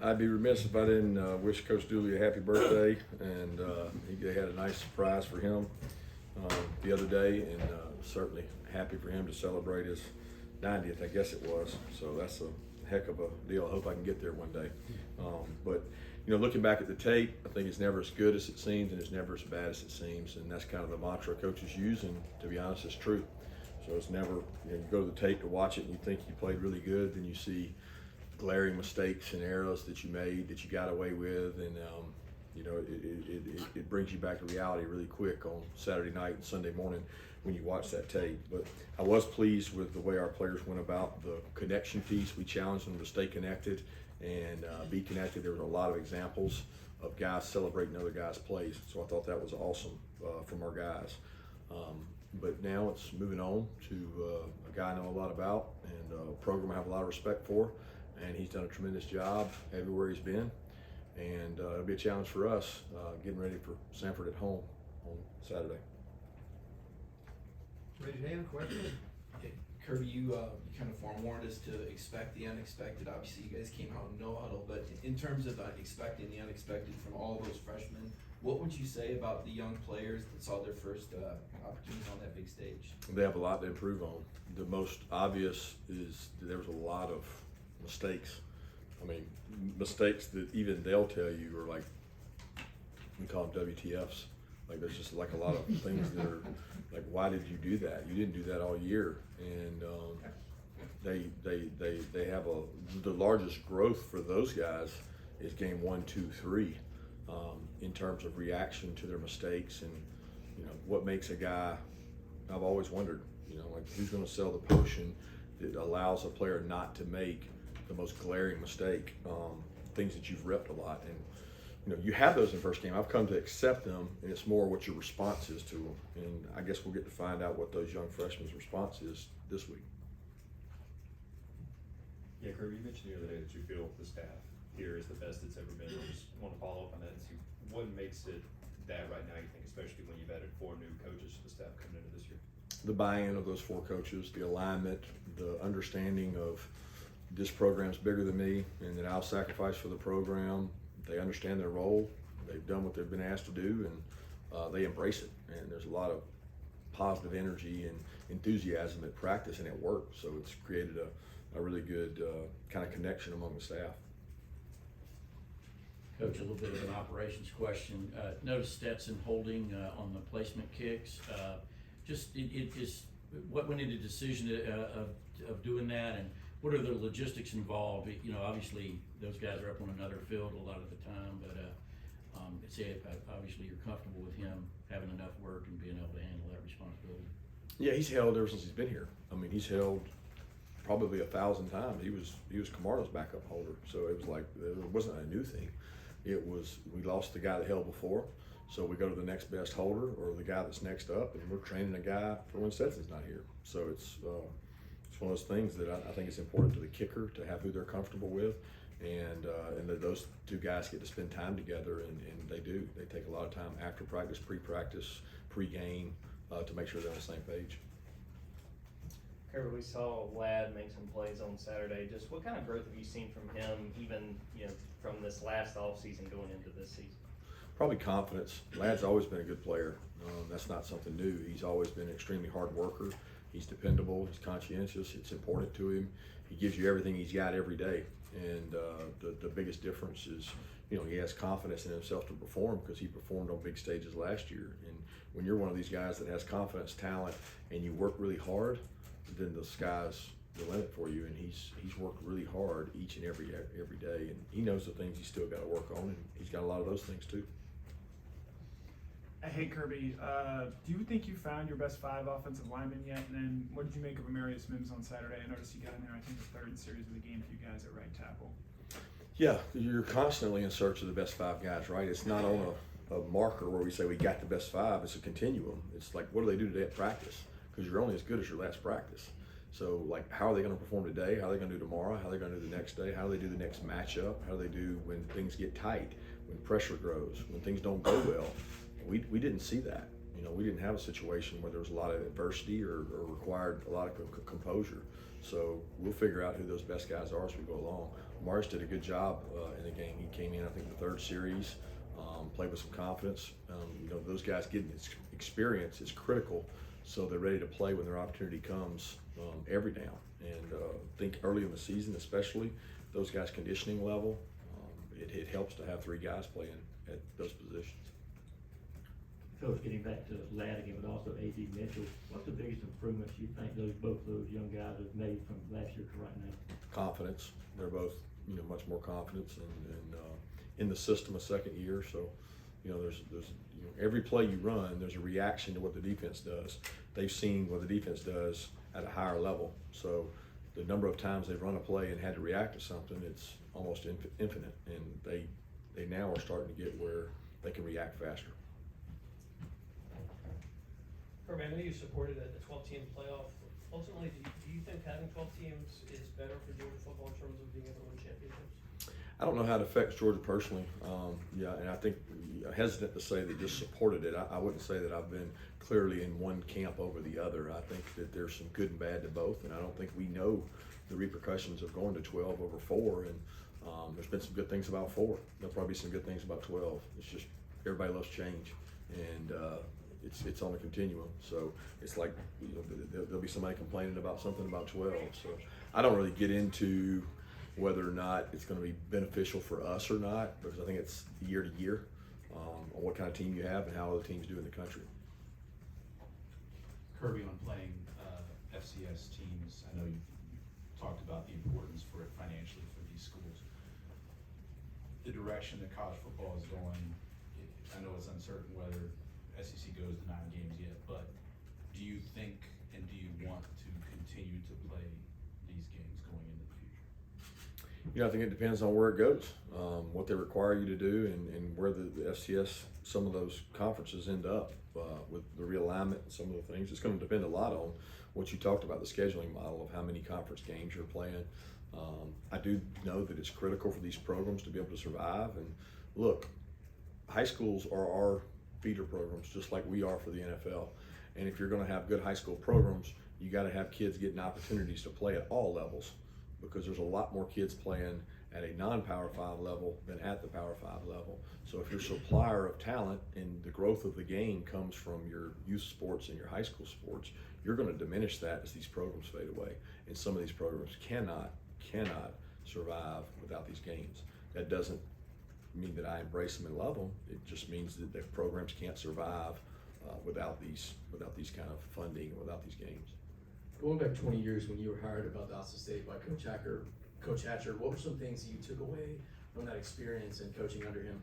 I'd be remiss if I didn't wish Coach Dooley a happy birthday, and they had a nice surprise for him the other day, and certainly happy for him to celebrate his 90th, I guess it was. So that's a heck of a deal. I hope I can get there one day. But looking back at the tape, I think it's never as good as it seems, and it's never as bad as it seems, and that's kind of the mantra coaches use, and to be honest, it's true. So it's never, you go to the tape to watch it and you think you played really good, then you see glaring mistakes and errors that you made that you got away with, and it brings you back to reality really quick on Saturday night and Sunday morning when you watch that tape. But I was pleased with the way our players went about the connection piece. We challenged them to stay connected and be connected. There was a lot of examples of guys celebrating other guys' plays, so I thought that was awesome from our guys. But now it's moving on to a guy I know a lot about and a program I have a lot of respect for, and he's done a tremendous job everywhere he's been. And it'll be a challenge for us getting ready for Sanford at home on Saturday. Raise your hand, question? Okay, Kirby, you kind of forewarned us to expect the unexpected. Obviously, you guys came out in no huddle, but in terms of expecting the unexpected from all those freshmen, what would you say about the young players that saw their first opportunities on that big stage? They have a lot to improve on. The most obvious is that there was a lot of mistakes. I mean, mistakes that even they'll tell you are like, we call them WTFs. Like, there's just like a lot of things that are like, why did you do that? You didn't do that all year. And they have the largest growth for those guys is game 1, 2, 3 in terms of reaction to their mistakes, and what makes a guy. I've always wondered, like, who's going to sell the potion that allows a player not to make the most glaring mistake, things that you've repped a lot. And you have those in first game. I've come to accept them, and it's more what your response is to them. And I guess we'll get to find out what those young freshmen's response is this week. Yeah, Kirby, you mentioned the other day that you feel the staff here is the best it's ever been. I just want to follow up on that and see what makes it that right now, you think, especially when you've added 4 new coaches to the staff coming into this year. The buy-in of those 4 coaches, the alignment, the understanding of this program's bigger than me and that I'll sacrifice for the program. They understand their role. They've done what they've been asked to do, and they embrace it. And there's a lot of positive energy and enthusiasm at practice and at work. So it's created a really good kind of connection among the staff. Coach, a little bit of an operations question. Notice Stetson holding on the placement kicks. What went into the decision of doing that, and what are the logistics involved? Obviously those guys are up on another field a lot of the time, but obviously you're comfortable with him having enough work and being able to handle that responsibility. Yeah, he's held ever since he's been here. I mean, he's held probably 1,000 times. He was Camardo's backup holder, so it was like, it wasn't a new thing. It was, we lost the guy that held before, so we go to the next best holder or the guy that's next up, and we're training a guy for when Stetson's not here. So it's one of those things that I think it's important to the kicker to have who they're comfortable with, and that those 2 guys get to spend time together, and they do. They take a lot of time after practice, pre-practice, pre-game to make sure they're on the same page. Kirby, we saw Ladd make some plays on Saturday. Just what kind of growth have you seen from him, even from this last offseason going into this season? Probably confidence. Ladd's always been a good player. That's not something new. He's always been an extremely hard worker. He's dependable. He's conscientious. It's important to him. He gives you everything he's got every day. And the biggest difference is, he has confidence in himself to perform because he performed on big stages last year. And when you're one of these guys that has confidence, talent, and you work really hard, then the sky's the limit for you. And he's worked really hard each and every day. And he knows the things he's still got to work on, and he's got a lot of those things too. Hey Kirby, do you think you found your best 5 offensive linemen yet? And then what did you make of Amarius Mims on Saturday? I noticed you got in there, I think, the 3rd series of the game for you guys at right tackle. Yeah, you're constantly in search of the best 5 guys, right? It's not on a marker where we say we got the best 5. It's a continuum. It's like, what do they do today at practice? Because you're only as good as your last practice. So, like, how are they going to perform today? How are they going to do tomorrow? How are they going to do the next day? How do they do the next matchup? How do they do when things get tight, when pressure grows, when things don't go well? We didn't see that. We didn't have a situation where there was a lot of adversity or required a lot of composure. So we'll figure out who those best guys are as we go along. Morris did a good job in the game. He came in, I think, the third series, played with some confidence. Those guys getting experience is critical, so they're ready to play when their opportunity comes every down. And I think early in the season, especially, those guys' conditioning level, it helps to have three guys playing at those positions. Coach, getting back to Ladd again, but also A.D. Mitchell, what's the biggest improvements you think both those young guys have made from last year to right now? Confidence. They're both, much more confidence and in the system a second year. So, there's every play you run, there's a reaction to what the defense does. They've seen what the defense does at a higher level. So the number of times they've run a play and had to react to something, it's almost infinite. And they now are starting to get where they can react faster. Kirby, I know you supported a 12-team playoff. Ultimately, do you think having 12 teams is better for Georgia football in terms of being able to win championships? I don't know how it affects Georgia personally. And I think I'm hesitant to say that just supported it. I wouldn't say that I've been clearly in one camp over the other. I think that there's some good and bad to both, and I don't think we know the repercussions of going to 12 over 4. And there's been some good things about 4. There'll probably be some good things about 12. It's just everybody loves change, and it's on a continuum. So it's like there'll be somebody complaining about something about 12. So I don't really get into whether or not it's going to be beneficial for us or not, because I think it's year to year on what kind of team you have and how other teams do in the country. Kirby, on playing FCS teams, I know you've talked about the importance for it financially for these schools. The direction that college football is going, I know it's uncertain whether SEC goes to 9 games yet, but do you think and do you want to continue to play these games going into the future? I think it depends on where it goes, what they require you to do, and where the FCS, some of those conferences end up with the realignment and some of the things. It's going to depend a lot on what you talked about, the scheduling model of how many conference games you're playing. I do know that it's critical for these programs to be able to survive. And look, high schools are our feeder programs, just like we are for the NFL. And if you're going to have good high school programs, you got to have kids getting opportunities to play at all levels, because there's a lot more kids playing at a non-Power 5 level than at the Power 5 level. So if your supplier of talent and the growth of the game comes from your youth sports and your high school sports, you're going to diminish that as these programs fade away. And some of these programs cannot survive without these games. That doesn't mean that I embrace them and love them. It just means that the programs can't survive without these kind of funding and without these games. Going back 20 years when you were hired about Dawson State by Coach Hatcher, what were some things that you took away from that experience and coaching under him?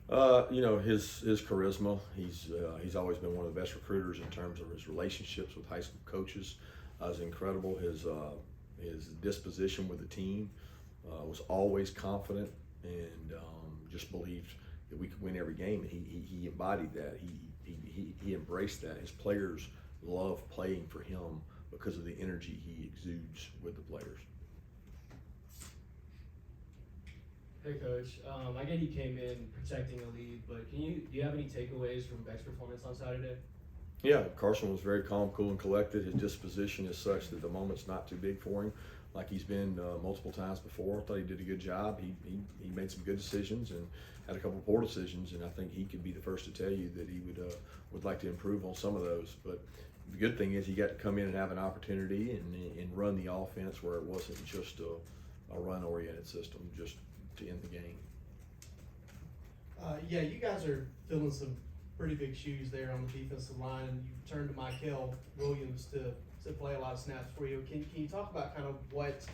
His charisma. He's always been one of the best recruiters in terms of his relationships with high school coaches. Is incredible. His disposition with the team was always confident and just believed that we could win every game. And he embodied that. He embraced that. His players love playing for him because of the energy he exudes with the players. Hey Coach, I get he came in protecting the lead, but do you have any takeaways from Beck's performance on Saturday? Yeah, Carson was very calm, cool, and collected. His disposition is such that the moment's not too big for him, like he's been multiple times before. I thought he did a good job. He made some good decisions and had a couple poor decisions, and I think he could be the first to tell you that he would like to improve on some of those. But the good thing is he got to come in and have an opportunity and run the offense where it wasn't just a run-oriented system, just to end the game. Yeah, you guys are filling some pretty big shoes there on the defensive line, and you turned to Michael Williams to play a lot of snaps for you. Can you talk about kind of what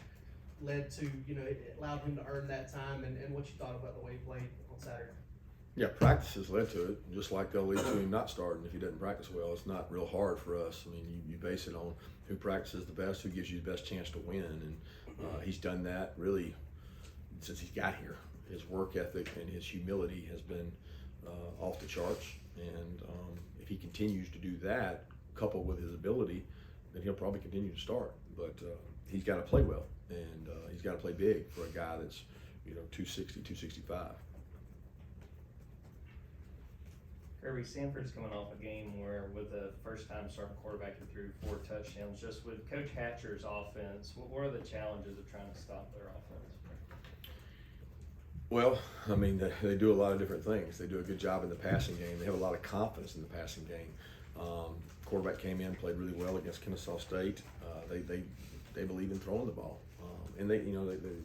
led to, it allowed him to earn that time and what you thought about the way he played on Saturday? Yeah, practice has led to it, just like they'll lead to him not starting if he doesn't practice well. It's not real hard for us. I mean, you base it on who practices the best, who gives you the best chance to win, and he's done that really since he's got here. His work ethic and his humility has been off the charts, and if he continues to do that, coupled with his ability, then he'll probably continue to start. But he's got to play well, and he's got to play big for a guy that's 260, 265. Kirby, Sanford's coming off a game where, with a first-time starting quarterback, he threw 4 touchdowns. Just with Coach Hatcher's offense, what are the challenges of trying to stop their offense? Well, I mean, they do a lot of different things. They do a good job in the passing game. They have a lot of confidence in the passing game. Quarterback came in, played really well against Kennesaw State. They believe in throwing the ball, and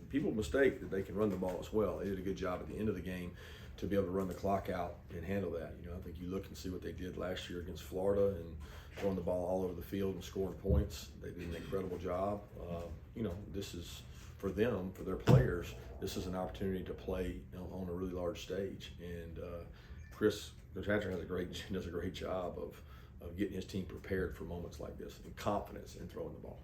people mistake that they can run the ball as well. They did a good job at the end of the game to be able to run the clock out and handle that. I think you look and see what they did last year against Florida and throwing the ball all over the field and scoring points. They did an incredible job. This is for them, for their players. This is an opportunity to play on a really large stage, and Coach Hatcher does a great job of getting his team prepared for moments like this and confidence in throwing the ball.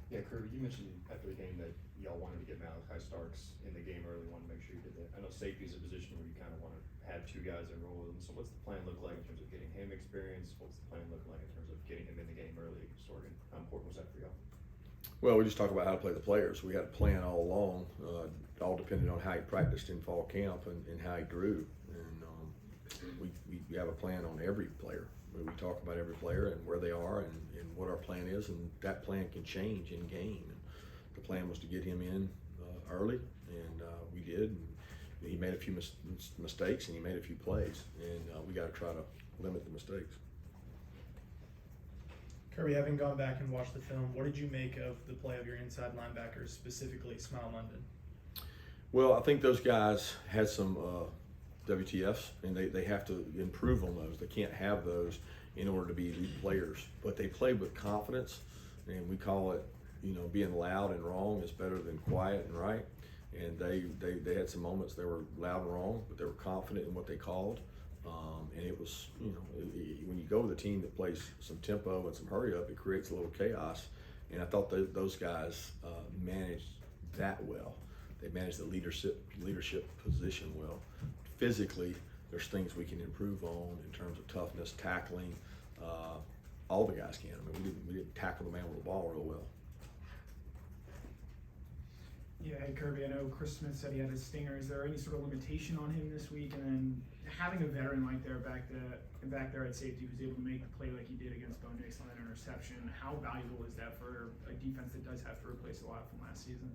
Yeah, Kirby, you mentioned after the game that y'all wanted to get Malachi Starks in the game early, wanted to make sure you did that. I know safety is a position where you kind of want to have two guys that roll with them. So what's the plan look like in terms of getting him experience? What's the plan look like in terms of getting him in the game early against Oregon? How important was that for y'all? Well, we just talked about how to play the players. We had a plan all along, all depended on how he practiced in fall camp and how he grew. And we have a plan on every player. We talk about every player and where they are and what our plan is, and that plan can change in game. And the plan was to get him in early, and we did. And he made a few mistakes, and he made a few plays, and we got to try to limit the mistakes. Kirby, having gone back and watched the film, what did you make of the play of your inside linebackers, specifically Smile London? Well, I think those guys had some WTFs, and they have to improve on those. They can't have those in order to be elite players. But they played with confidence, and we call it, being loud and wrong is better than quiet and right. And they had some moments they were loud and wrong, but they were confident in what they called. And it was, when you go with a team that plays some tempo and some hurry up, it creates a little chaos. And I thought those guys managed that well. They managed the leadership position well. Physically, there's things we can improve on in terms of toughness, tackling. All the guys can. I mean, we didn't tackle the man with the ball real well. Yeah, hey Kirby, I know Chris Smith said he had a stinger. Is there any sort of limitation on him this week? And then having a veteran like back there at safety who's able to make the play like he did against Bo Nix on that interception, how valuable is that for a defense that does have to replace a lot from last season?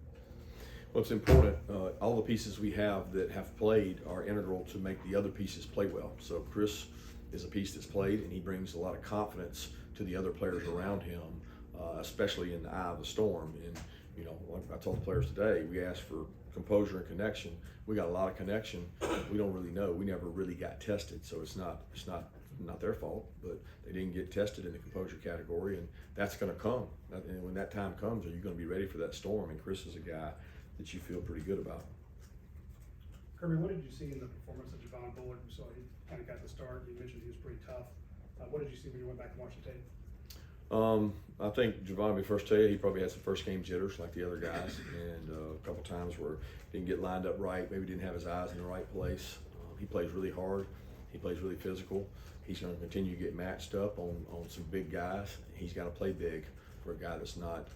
Well, it's important. All the pieces we have that have played are integral to make the other pieces play well. So Chris is a piece that's played, and he brings a lot of confidence to the other players around him, especially in the eye of the storm. And like I told the players today, we asked for composure and connection. We got a lot of connection. We don't really know. We never really got tested, so it's not their fault. But they didn't get tested in the composure category, and that's going to come. And when that time comes, are you going to be ready for that storm? And Chris is a guy that you feel pretty good about. Kirby, what did you see in the performance of Javon Bullard? You saw he kind of got the start. You mentioned he was pretty tough. What did you see when you went back and watched the tape? I think Javon, be first tell you, he probably had some first game jitters like the other guys, and a couple times where he didn't get lined up right, maybe didn't have his eyes in the right place. He plays really hard. He plays really physical. He's going to continue to get matched up on some big guys. He's got to play big for a guy that's not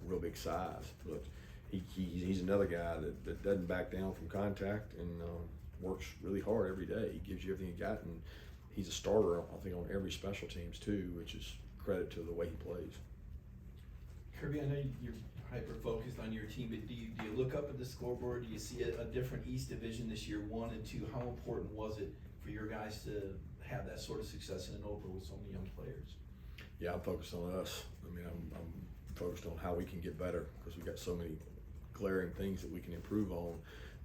real big size, but he's another guy that doesn't back down from contact and works really hard every day. He gives you everything he got, and he's a starter, I think, on every special teams too, which is credit to the way he plays. Kirby, I know you're hyper-focused on your team, but do you look up at the scoreboard? Do you see a different East Division this year, 1 and 2? How important was it for your guys to have that sort of success in an open with so many young players? Yeah, I'm focused on us. I mean, I'm focused on how we can get better because we've got so many glaring things that we can improve on,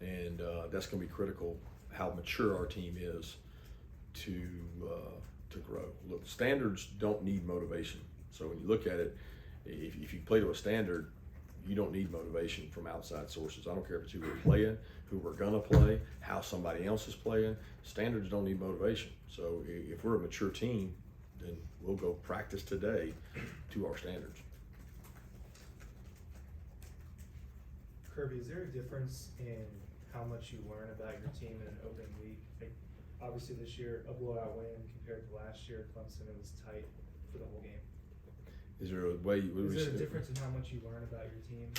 and that's going to be critical, how mature our team is to grow. Look, standards don't need motivation. So when you look at it, if you play to a standard, you don't need motivation from outside sources. I don't care if it's who we're playing, who we're gonna play, how somebody else is playing. Standards don't need motivation. So if we're a mature team, then we'll go practice today to our standards. Kirby, is there a difference in how much you learn about your team in an open week? Like, obviously this year, a blowout win compared to last year at Clemson, it was tight for the whole game. Is there a way? Is there a difference in how much you learn about your team?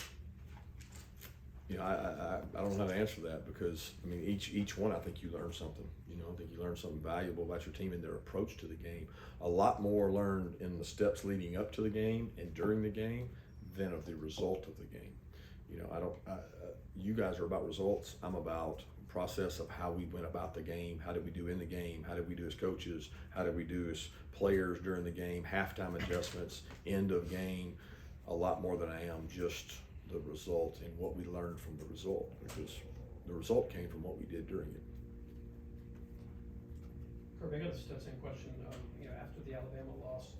I don't know how to answer that because I mean each one I think you learn something. I think you learn something valuable about your team and their approach to the game. A lot more learned in the steps leading up to the game and during the game than of the result of the game. You know, you guys are about results. I'm about process of how we went about the game. How did we do in the game? How did we do as coaches? How did we do as players during the game? Halftime adjustments, end of game. A lot more than I am just the result and what we learned from the result, because the result came from what we did during it. Kirby, I got the same question. You know, after the Alabama loss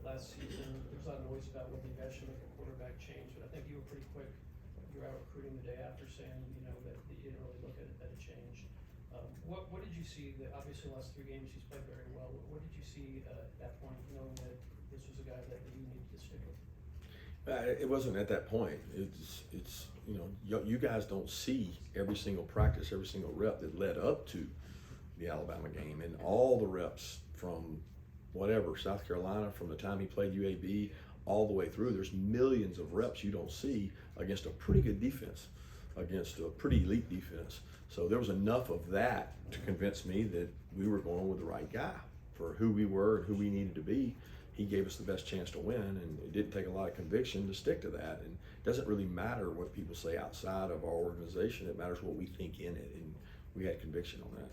last season, there's a lot of noise about whether you guys should make a quarterback change, but I think you were pretty quick. You were out recruiting the day after saying, you know, that you didn't really look at it that it changed. What did you see that obviously the last 3 games he's played very well? What did you see at that point, knowing that this was a guy that you needed to stick with? It wasn't at that point. It's you know, you guys don't see every single practice, every single rep that led up to the Alabama game, and all the reps from whatever, South Carolina, from the time he played UAB all the way through. There's millions of reps you don't see against a pretty good defense, against a pretty elite defense. So there was enough of that to convince me that we were going with the right guy for who we were and who we needed to be. He gave us the best chance to win, and it didn't take a lot of conviction to stick to that. And it doesn't really matter what people say outside of our organization. It matters what we think in it, and we had conviction on that.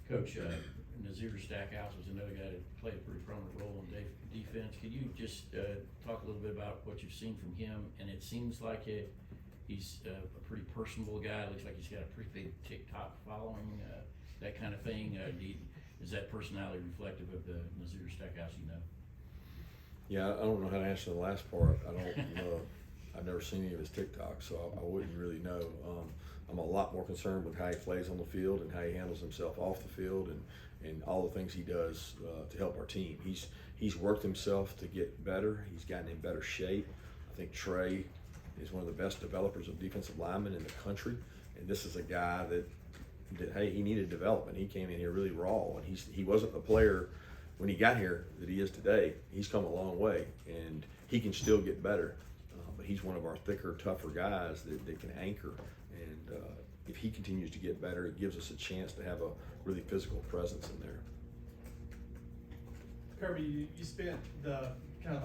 Coach, Nazir Stackhouse was another guy that played a pretty prominent role in defense. Could you just talk a little bit about what you've seen from him? And it seems like he's a pretty personable guy. Looks like he's got a pretty big TikTok following, that kind of thing. Is that personality reflective of the Nazir Stackhouse you know? Yeah, I don't know how to answer the last part. I don't know. I've never seen any of his TikToks, so I wouldn't really know. I'm a lot more concerned with how he plays on the field and how he handles himself off the field, and all the things he does to help our team. He's worked himself to get better. He's gotten in better shape. I think Trey is one of the best developers of defensive linemen in the country, and this is a guy that hey, he needed development. He came in here really raw, and he wasn't the player when he got here that he is today. He's come a long way, and he can still get better. But he's one of our thicker, tougher guys that can anchor. And if he continues to get better, it gives us a chance to have a really physical presence in there. Kirby, you spent the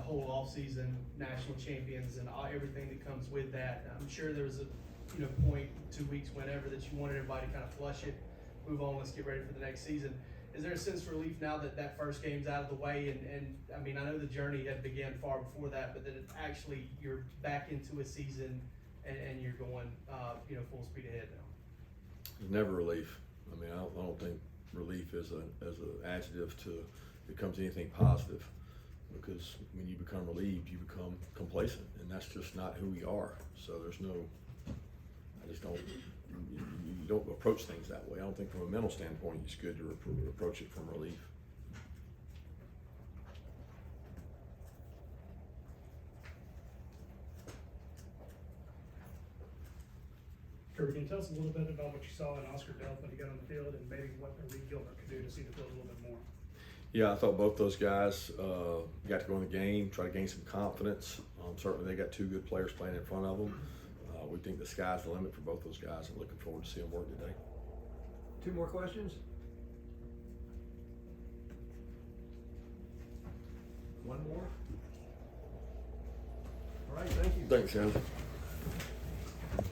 whole offseason national champions and everything that comes with that. I'm sure there was a point, 2 weeks, whenever, that you wanted everybody to kind of flush it, move on, let's get ready for the next season. Is there a sense of relief now that that first game's out of the way? And I mean, I know the journey had began far before that, but that it actually you're back into a season and you're going, full speed ahead now. There's never relief. I mean, I don't think relief is an adjective to becomes anything positive, because when you become relieved, you become complacent, and that's just not who we are. So you don't approach things that way. I don't think from a mental standpoint it's good to approach it from relief. Kirby, can you tell us a little bit about what you saw in Oscar Delp when he got on the field, and maybe what Reed Gilbert could do to see the field a little bit more? Yeah, I thought both those guys got to go in the game, try to gain some confidence. Certainly they got 2 good players playing in front of them. We think the sky's the limit for both those guys, and looking forward to seeing them work today. 2 more questions? 1 more? All right, thank you. Thanks, guys.